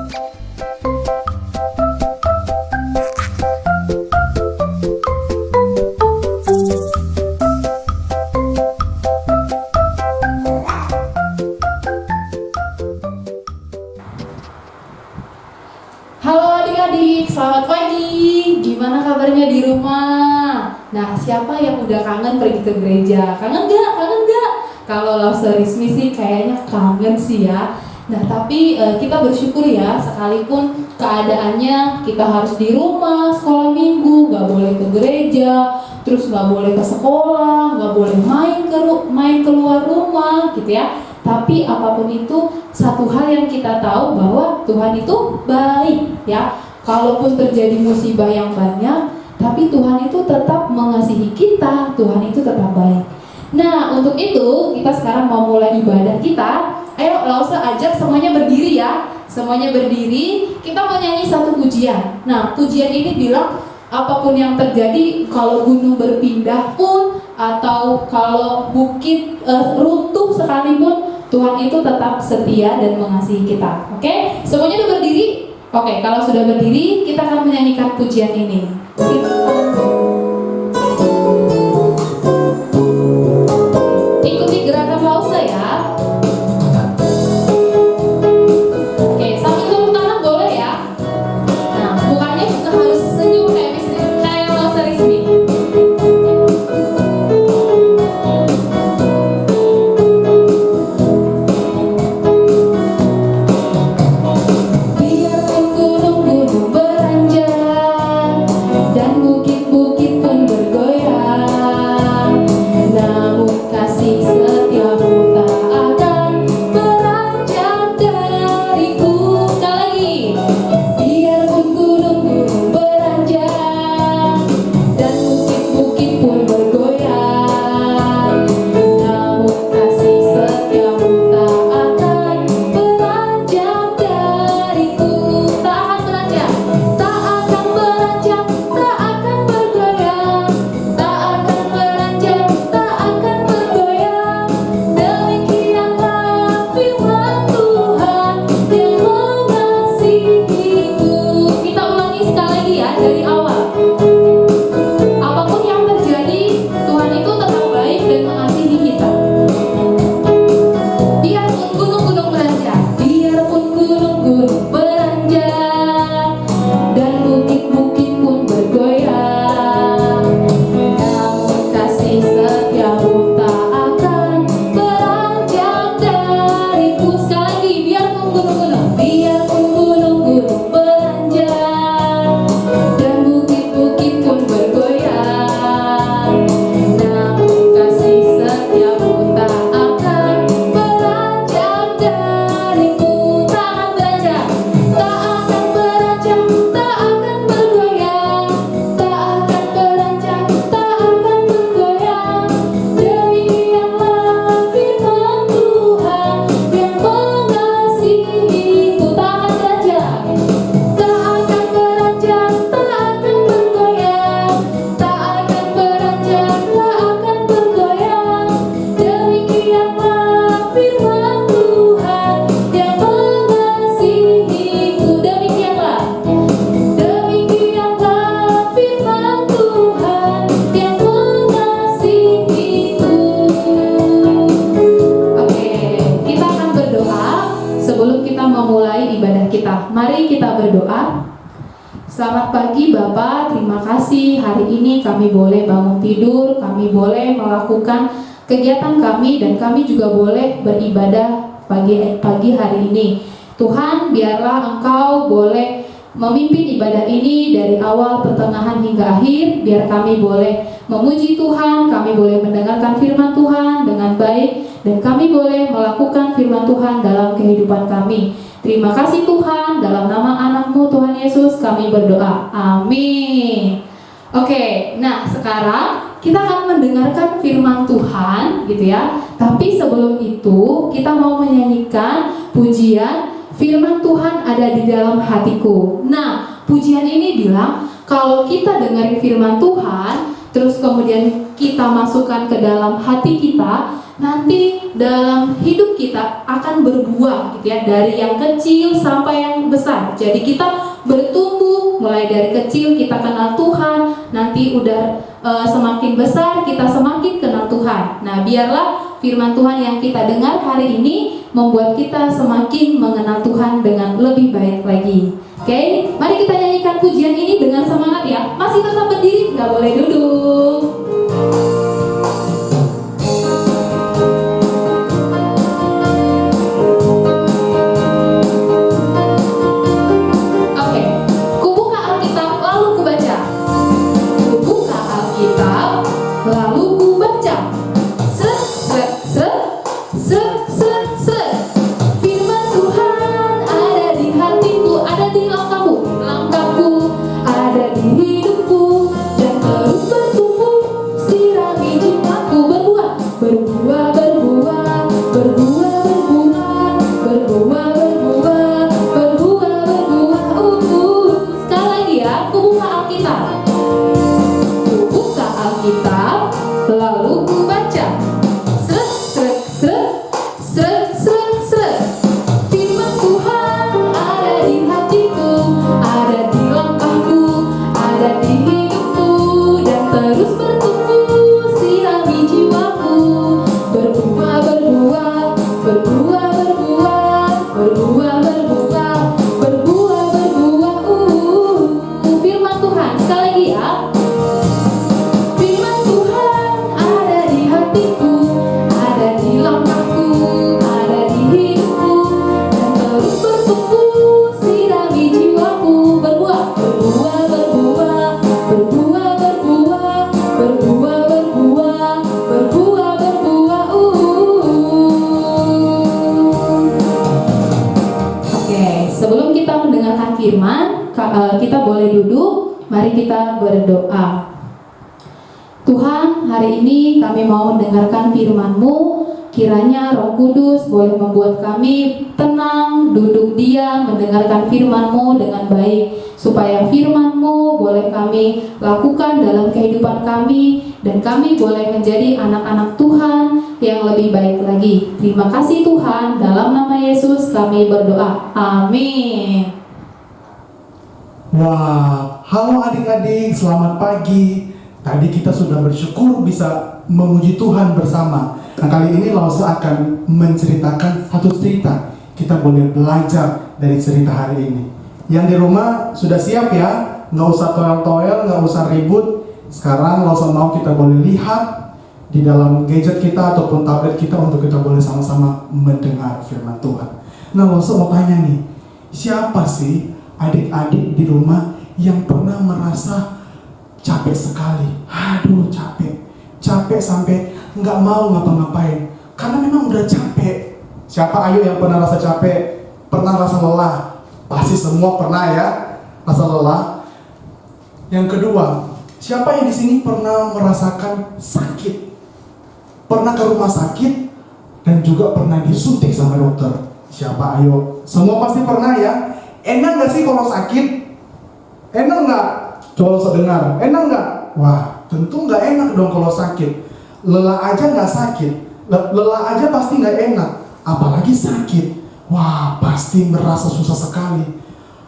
Halo adik-adik, selamat pagi. Gimana kabarnya di rumah? Nah, siapa yang udah kangen pergi ke gereja? Kangen gak? Kangen gak? Kalau Lause Rismi sih kayaknya kangen sih ya. Nah, tapi kita bersyukur ya, sekalipun keadaannya kita harus di rumah, sekolah minggu, gak boleh ke gereja, terus gak boleh ke sekolah, gak boleh main keluar rumah gitu ya. Tapi apapun itu, satu hal yang kita tahu bahwa Tuhan itu baik ya. Kalaupun terjadi musibah yang banyak, tapi Tuhan itu tetap mengasihi kita, Tuhan itu tetap baik. Nah, untuk itu kita sekarang mau mulai ibadah kita. Ayo Lause ajak semuanya berdiri ya. Semuanya berdiri, kita mau nyanyi satu pujian. Nah, pujian ini bilang apapun yang terjadi, kalau gunung berpindah pun, atau kalau bukit runtuh sekalipun, Tuhan itu tetap setia dan mengasihi kita. Oke? Semuanya udah berdiri? Oke, kalau sudah berdiri, kita akan menyanyikan pujian ini. Ikuti gerakan Lause ya. Oke, sambil tepuk tangan boleh ya. Nah, mukanya juga harus senyum kayak Lause Rismi. Mari kita berdoa. Selamat pagi Bapak, terima kasih hari ini kami boleh bangun tidur, kami boleh melakukan kegiatan kami, dan kami juga boleh beribadah pagi hari ini. Tuhan, biarlah Engkau boleh memimpin ibadah ini dari awal, pertengahan hingga akhir. Biar kami boleh memuji Tuhan, kami boleh mendengarkan firman Tuhan dengan baik, dan kami boleh melakukan firman Tuhan dalam kehidupan kami. Terima kasih Tuhan, dalam nama anak-Mu Tuhan Yesus kami berdoa, amin. Oke, nah sekarang kita akan mendengarkan firman Tuhan gitu ya. Tapi sebelum itu kita mau menyanyikan pujian firman Tuhan ada di dalam hatiku. Nah, pujian ini bilang kalau kita dengarin firman Tuhan, terus kemudian kita masukkan ke dalam hati kita, nanti dalam hidup kita akan berbuah gitu ya, dari yang kecil sampai yang besar. Jadi kita bertumbuh mulai dari kecil, kita kenal Tuhan, nanti udah semakin besar kita semakin kenal Tuhan. Nah, biarlah firman Tuhan yang kita dengar hari ini membuat kita semakin mengenal Tuhan dengan lebih baik lagi. Oke, mari kita nyanyikan pujian ini dengan semangat ya. Masih tetap berdiri, nggak boleh duduk. Oke, kubuka Alkitab lalu kubaca. Kubuka Alkitab lalu kubaca. Sret, sret, sret, sret, sret, sret. Firman Tuhan ada di hatiku, ada di langkahku, langkahku ada di hidupku, dan terus bertumbuh, sirami jiwaku, berbuah, berbuah, berbuah, berbuah, berbuah, berbuah, berbuah, berbuah, berbuah. Sekali lagi ya, kubuka Alkitab. Kubuka Alkitab, lalu kubaca. Sret, sret, sret, sret, sret, sret. Firman Tuhan ada di hatiku, ada di langkahku, ada di hidupku, dan terus bertumbuh, sirami jiwaku, berbuah, berbuah, berbuah, berbuah, berbuah, berbuah, berbuah, berbuah. Firman Tuhan, sekali lagi ya. Firman Tuhan ada di hatiku, ada di langkahku, ada di hidupku, dan terus bertumbuh, sirami jiwaku, berbuah, berbuah, berbuah, berbuah, berbuah, berbuah, berbuah, berbuah, berbuah. Oke, sebelum kita mendengarkan firman, kita boleh duduk. Mari kita berdoa. Tuhan, hari ini kami mau mendengarkan firman-Mu. Kiranya Roh Kudus boleh membuat kami tenang, duduk diam, mendengarkan firman-Mu dengan baik, supaya firman-Mu boleh kami lakukan dalam kehidupan kami, dan kami boleh menjadi anak-anak Tuhan yang lebih baik lagi. Terima kasih Tuhan, dalam nama Yesus kami berdoa. Amin. Wah, halo adik-adik, selamat pagi. Tadi kita sudah bersyukur bisa memuji Tuhan bersama. Nah, kali ini Lause akan menceritakan satu cerita. Kita boleh belajar dari cerita hari ini. Yang di rumah sudah siap ya? Nggak usah toel-toel, nggak usah ribut. Sekarang Lause mau kita boleh lihat di dalam gadget kita ataupun tablet kita untuk kita boleh sama-sama mendengar firman Tuhan. Nah, Lause mau tanya nih, siapa sih adik-adik di rumah yang pernah merasa capek sekali? Aduh, capek sampai nggak mau ngapa-ngapain karena memang udah capek. Siapa ayo yang pernah rasa capek, pernah rasa lelah? Pasti semua pernah ya, rasa lelah. Yang kedua, siapa yang di sini pernah merasakan sakit? Pernah ke rumah sakit dan juga pernah disuntik sama dokter? Siapa ayo? Semua pasti pernah ya. Enak gak sih kalau sakit? Enak gak? Coba lo dengar, enak gak? Wah, tentu gak enak dong kalau sakit. Lelah aja gak sakit, lelah aja pasti gak enak, apalagi sakit. Wah, pasti merasa susah sekali.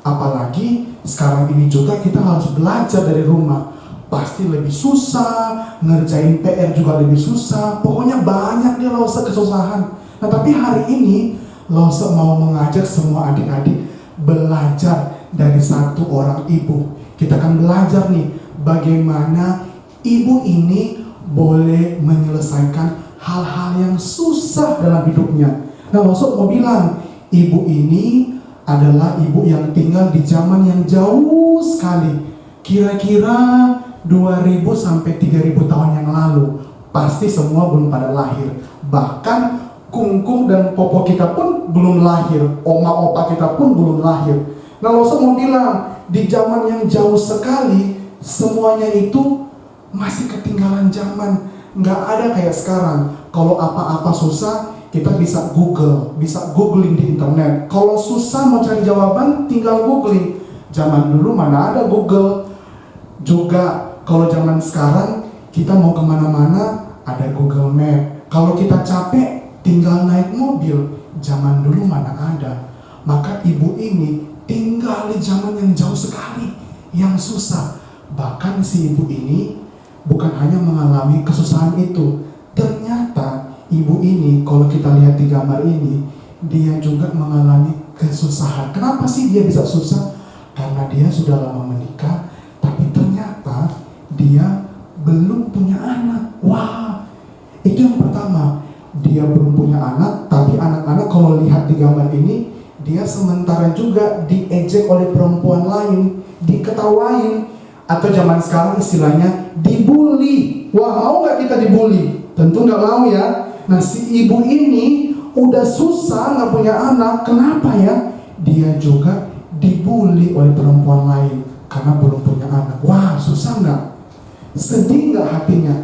Apalagi sekarang ini juga kita harus belajar dari rumah. Pasti lebih susah, ngerjain PR juga lebih susah. Pokoknya banyak deh Lause kesusahan. Nah, tapi hari ini Lause mau mengajak semua adik-adik belajar dari satu orang ibu. Kita akan belajar nih bagaimana ibu ini boleh menyelesaikan hal-hal yang susah dalam hidupnya. Nah, Lause mau bilang, ibu ini adalah ibu yang tinggal di zaman yang jauh sekali. Kira-kira 2000 sampai 3000 tahun yang lalu. Pasti semua belum pada lahir. Bahkan kungkung dan popo kita pun belum lahir, oma opa kita pun belum lahir. Nah, Lause mau bilang, di zaman yang jauh sekali, semuanya itu masih ketinggalan zaman. Nggak ada kayak sekarang. Kalau apa-apa susah, kita bisa googling di internet. Kalau susah mau cari jawaban, tinggal googling. Zaman dulu mana ada Google. Juga kalau zaman sekarang, kita mau kemana-mana, ada Google Map. Kalau kita capek, tinggal naik mobil. Zaman dulu mana ada. Maka ibu ini tinggal tinggal di zaman yang jauh sekali, yang susah. Bahkan si ibu ini bukan hanya mengalami kesusahan itu, ternyata ibu ini kalau kita lihat di gambar ini, dia juga mengalami kesusahan. Kenapa sih dia bisa susah? Karena dia sudah lama menikah, tapi ternyata dia belum punya anak. Wah, itu yang pertama. Dia belum punya anak, tapi anak-anak kalau lihat di gambar ini, dia sementara juga diejek oleh perempuan lain, diketawain, atau zaman sekarang istilahnya dibully. Wah, mau nggak kita dibully? Tentu nggak mau ya. Nah, si ibu ini udah susah nggak punya anak. Kenapa ya? Dia juga dibully oleh perempuan lain karena belum punya anak. Wah, susah nggak? Sedih nggak hatinya?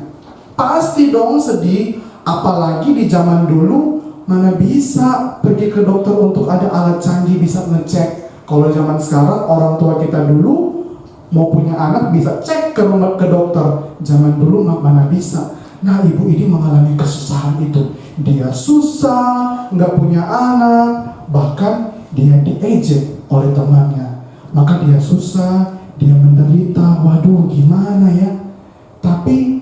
Pasti dong sedih. Apalagi di zaman dulu mana bisa pergi ke dokter untuk ada alat canggih bisa ngecek. Kalau zaman sekarang orang tua kita dulu mau punya anak bisa cek ke dokter. Zaman dulu mana bisa. Nah, ibu ini mengalami kesusahan itu. Dia susah, nggak punya anak, bahkan dia diejek oleh temannya. Maka dia susah, dia menderita. Waduh, gimana ya? Tapi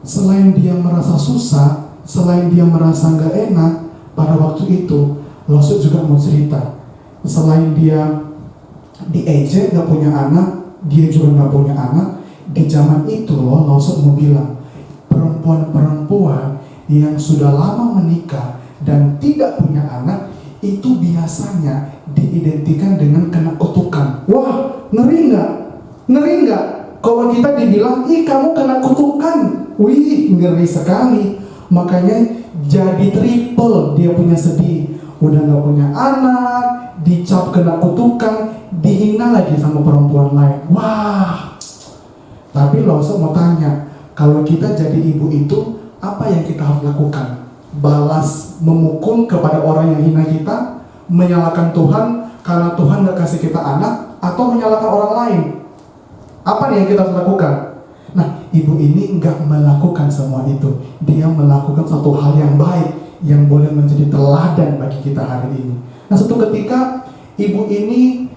selain dia merasa susah, selain dia merasa nggak enak, pada waktu itu Lausut juga mau cerita. Selain dia diejek, nggak punya anak, dia juga nggak punya anak. Di zaman itu loh, Lausut mau bilang, perempuan-perempuan yang sudah lama menikah dan tidak punya anak itu biasanya diidentikan dengan kena kutukan. Wah, ngeri nggak? Ngeri nggak? Kalau kita dibilang, ih kamu kena kutukan, wih ngeri sekali. Makanya jadi triple dia punya sedih. Udah gak punya anak, dicap kena kutukan, dihina lagi sama perempuan lain. Wah. Tapi Lausut mau tanya, kalau kita jadi ibu itu, apa yang kita harus lakukan? Balas memukul kepada orang yang hina kita, menyalahkan Tuhan karena Tuhan gak kasih kita anak, atau menyalahkan orang lain? Apa nih yang kita harus lakukan? Nah, ibu ini enggak melakukan semua itu. Dia melakukan satu hal yang baik, yang boleh menjadi teladan bagi kita hari ini. Nah, suatu ketika ibu ini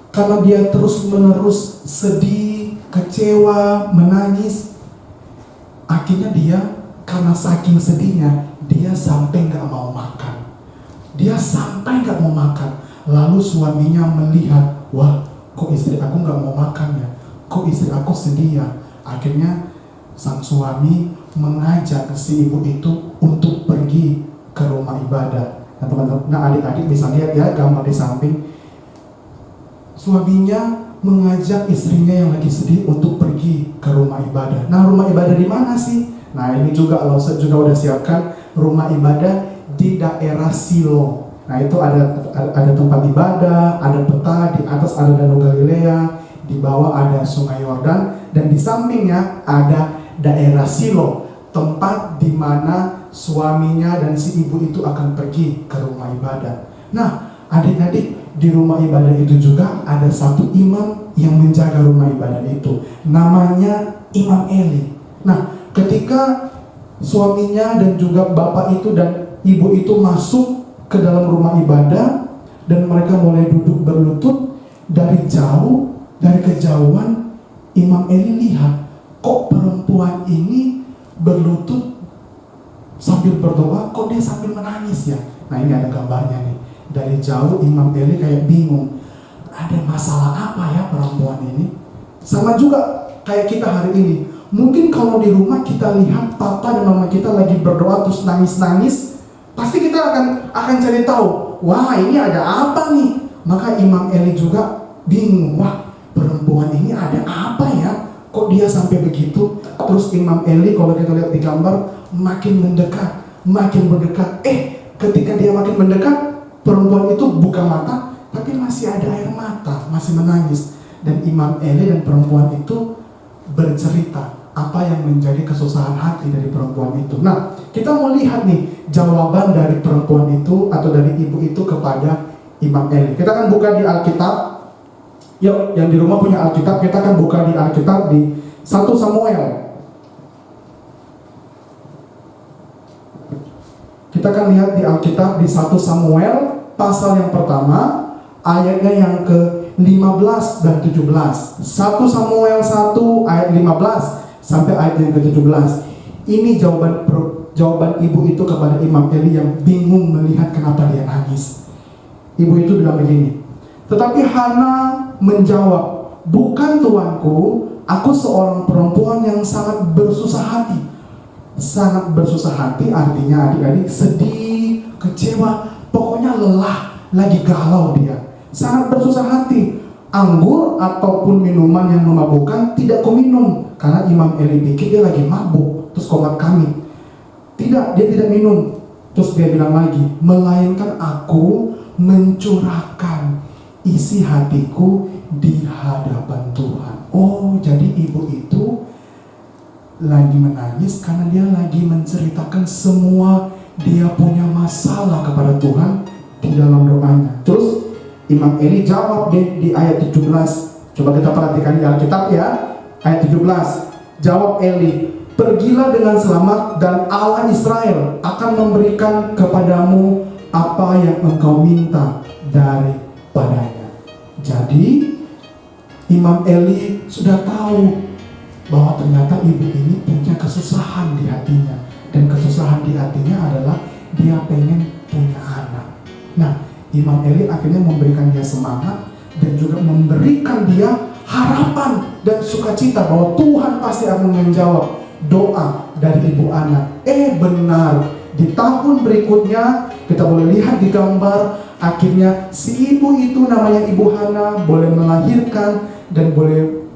karena dia terus-menerus sedih, kecewa, menangis, akhirnya dia karena saking sedihnya, dia sampai enggak mau makan. Dia sampai enggak mau makan. Lalu suaminya melihat, wah, kok istri aku enggak mau makan ya? Kok istri aku sedih ya? Akhirnya sang suami mengajak si ibu itu untuk pergi ke rumah ibadah. Nah, teman-teman, nah adik-adik bisa lihat ya gambar di samping. Suaminya mengajak istrinya yang lagi sedih untuk pergi ke rumah ibadah. Nah, rumah ibadah di mana sih? Nah, ini juga Lausut juga udah siapkan rumah ibadah di daerah Silo. Nah, itu ada tempat ibadah, ada peta, di atas ada Danau Galilea, di bawah ada Sungai Yordan, dan di sampingnya ada daerah Silo, tempat di mana suaminya dan si ibu itu akan pergi ke rumah ibadah. Nah, adik-adik, di rumah ibadah itu juga ada satu imam yang menjaga rumah ibadah itu. Namanya Imam Eli. Nah, ketika suaminya dan juga bapak itu dan ibu itu masuk ke dalam rumah ibadah dan mereka mulai duduk berlutut, dari jauh, dari kejauhan, Imam Eli lihat, kok perempuan ini berlutut sambil berdoa, kok dia sambil menangis ya? Nah, ini ada gambarnya nih. Dari jauh Imam Eli kayak bingung, ada masalah apa ya perempuan ini? Sama juga kayak kita hari ini. Mungkin kalau di rumah kita lihat papa dan mama kita lagi berdoa terus nangis-nangis, pasti kita akan cari tahu, wah ini ada apa nih? Maka Imam Eli juga bingung, wah perempuan ini ada apa ya? Kok dia sampai begitu? Terus Imam Eli kalau kita lihat di gambar makin mendekat, ketika dia makin mendekat, perempuan itu buka mata, tapi masih ada air mata, masih menangis. Dan Imam Eli dan perempuan itu bercerita apa yang menjadi kesusahan hati dari perempuan itu. Nah, kita mau lihat nih jawaban dari perempuan itu atau dari ibu itu kepada Imam Eli. Kita akan buka di Alkitab. Yuk, yang di rumah punya Alkitab, kita akan buka di Alkitab di 1 Samuel. Kita akan lihat di Alkitab di 1 Samuel pasal yang pertama, ayatnya yang 15 dan 17. 1 Samuel 1 ayat 15 sampai ayat yang ke-17. Ini jawaban ibu itu kepada Imam Eli yang bingung melihat kenapa dia nangis. Ibu itu bilang begini, tetapi Hana menjawab, bukan tuanku, aku seorang perempuan yang sangat bersusah hati. Sangat bersusah hati artinya adik-adik sedih, kecewa, pokoknya lelah, lagi galau dia. Sangat bersusah hati. Anggur ataupun minuman yang memabukkan tidak kuminum, karena Imam Eli pikir dia lagi mabuk. Terus komat kami, tidak, dia tidak minum. Terus dia bilang lagi, melainkan aku mencurahkan isi hatiku di hadapan Tuhan. Oh, jadi ibu itu lagi menangis karena dia lagi menceritakan semua dia punya masalah kepada Tuhan di dalam doanya. Terus Imam Eli jawab di ayat 17. Coba kita perhatikan di Alkitab ya. Ayat 17. Jawab Eli, pergilah dengan selamat dan Allah Israel akan memberikan kepadamu apa yang engkau minta daripadanya. Jadi Imam Eli sudah tahu bahwa ternyata ibu ini punya kesusahan di hatinya. Dan kesusahan di hatinya adalah dia pengen punya anak. Nah, Imam Eli akhirnya memberikan dia semangat dan juga memberikan dia harapan dan sukacita bahwa Tuhan pasti akan menjawab doa dari ibu anak. Benar, di tahun berikutnya kita boleh lihat di gambar, akhirnya si ibu itu namanya Ibu Hana boleh melahirkan dan boleh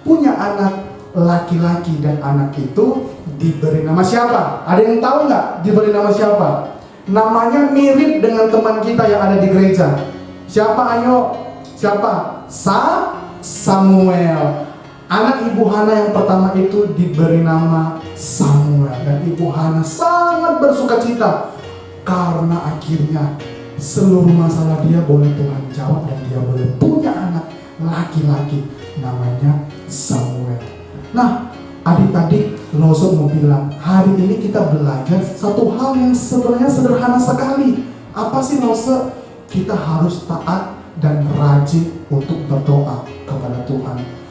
punya anak laki-laki, dan anak itu diberi nama siapa? Ada yang tahu nggak diberi nama siapa? Namanya mirip dengan teman kita yang ada di gereja. Siapa ayo? Siapa? Samuel. Anak Ibu Hana yang pertama itu diberi nama Samuel. Dan Ibu Hana sangat bersukacita karena akhirnya seluruh masalah dia boleh Tuhan jawab dan dia boleh punya anak laki-laki namanya Samuel. Nah, adik-adik, Loso mau bilang, hari ini kita belajar satu hal yang sebenarnya sederhana sekali. Apa sih Loso? Kita harus taat dan rajin untuk berdoa kepada Tuhan.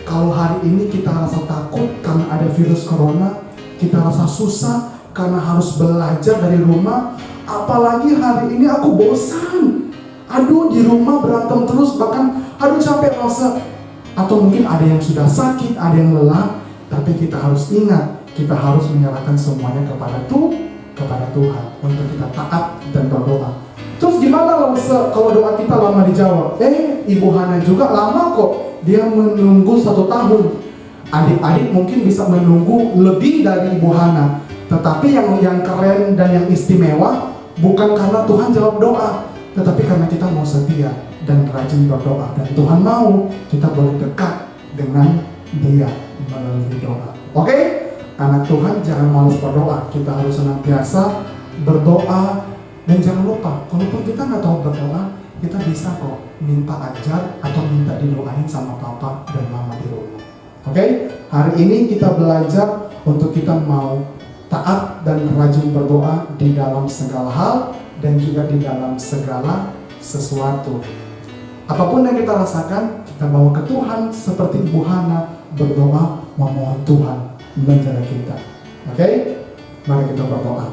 Kalau hari ini kita rasa takut karena ada virus corona, kita rasa susah karena harus belajar dari rumah, apalagi hari ini aku bosan. Aduh, di rumah berantem terus, bahkan aduh capek rasa. Atau mungkin ada yang sudah sakit, ada yang lelah, tapi kita harus ingat, kita harus menyerahkan semuanya kepada Tuhan untuk kita taat dan berdoa. Terus gimana kalau doa kita lama dijawab? Ibu Hana juga lama kok, dia menunggu 1 tahun. Adik-adik mungkin bisa menunggu lebih dari Ibu Hana, tetapi yang keren dan yang istimewa bukan karena Tuhan jawab doa, tetapi karena kita mau setia dan rajin berdoa, dan Tuhan mau kita boleh dekat dengan Dia melalui doa. Oke? Anak Tuhan, jangan malas berdoa. Kita harus senantiasa berdoa, dan jangan lupa, kalaupun kita nggak tahu berdoa, kita bisa kok minta ajar atau minta didoain sama papa dan mama di rumah. Oke? Hari ini kita belajar untuk kita mau taat dan rajin berdoa di dalam segala hal dan juga di dalam segala sesuatu. Apapun yang kita rasakan, kita bawa ke Tuhan seperti Ibu Hana berdoa memohon Tuhan menjaga kita. Oke? Mari kita berdoa.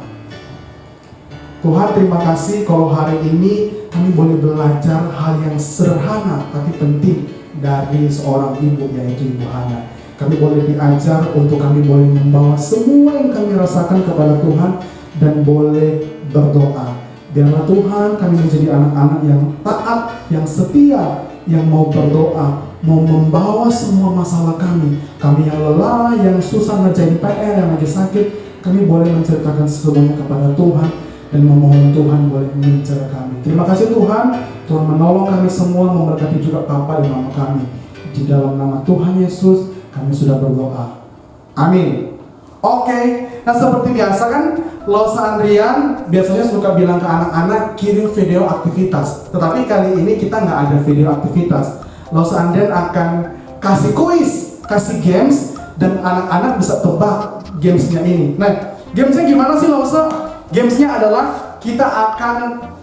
Tuhan, terima kasih kalau hari ini kami boleh belajar hal yang sederhana tapi penting dari seorang ibu, yaitu Ibu Hana. Kami boleh diajar untuk kami boleh membawa semua yang kami rasakan kepada Tuhan dan boleh berdoa. Biarlah Tuhan kami menjadi anak-anak yang taat, yang setia, yang mau berdoa, mau membawa semua masalah kami. Kami yang lelah, yang susah ngerjain PR, yang lagi sakit, kami boleh menceritakan semuanya kepada Tuhan dan memohon Tuhan boleh menjaga kami. Terima kasih Tuhan, Tuhan menolong kami semua, memberkati juga Papa dan Mama kami. Di dalam nama Tuhan Yesus, kami sudah berdoa. Amin. Oke, nah seperti biasa kan, Losa Andrian biasanya suka bilang ke anak-anak kirim video aktivitas. Tetapi kali ini kita nggak ada video aktivitas. Losa Andrian akan kasih kuis, kasih games, dan anak-anak bisa tebak gamesnya ini. Nah, gamesnya gimana sih Losa? Gamesnya adalah kita akan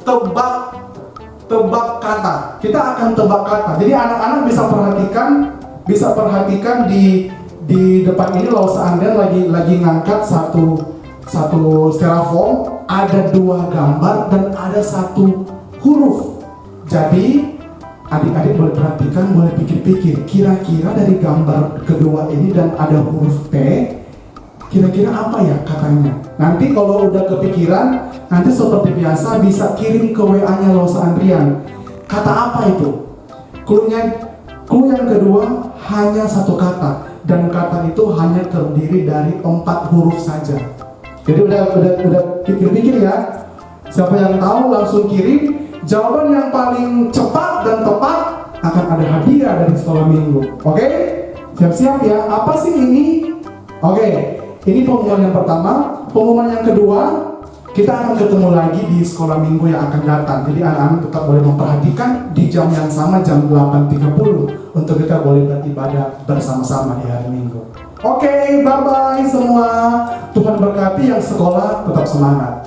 tebak tebak kata. Kita akan tebak kata. Jadi anak-anak bisa perhatikan di depan ini kalau seandainya lagi ngangkat satu styrofoam, ada 2 gambar dan ada 1 huruf. Jadi adik-adik boleh perhatikan, boleh pikir-pikir, kira-kira dari gambar kedua ini dan ada huruf P, kira-kira apa ya katanya. Nanti kalau udah kepikiran, nanti seperti biasa bisa kirim ke WA-nya Losa Andrian. Kata apa itu? Clue yang kedua hanya 1 kata, dan kata itu hanya terdiri dari 4 huruf saja. Jadi udah pikir-pikir ya. Siapa yang tahu langsung kirim. Jawaban yang paling cepat dan tepat akan ada hadiah dari sekolah minggu. Oke? Siap-siap ya. Apa sih ini? Oke. Ini pengumuman yang pertama. Pengumuman yang kedua, kita akan ketemu lagi di sekolah minggu yang akan datang. Jadi anak-anak tetap boleh memperhatikan di jam yang sama, jam 8.30, untuk kita boleh beribadah bersama-sama di hari Minggu. Oke, bye-bye semua. Tuhan berkati, yang sekolah tetap semangat.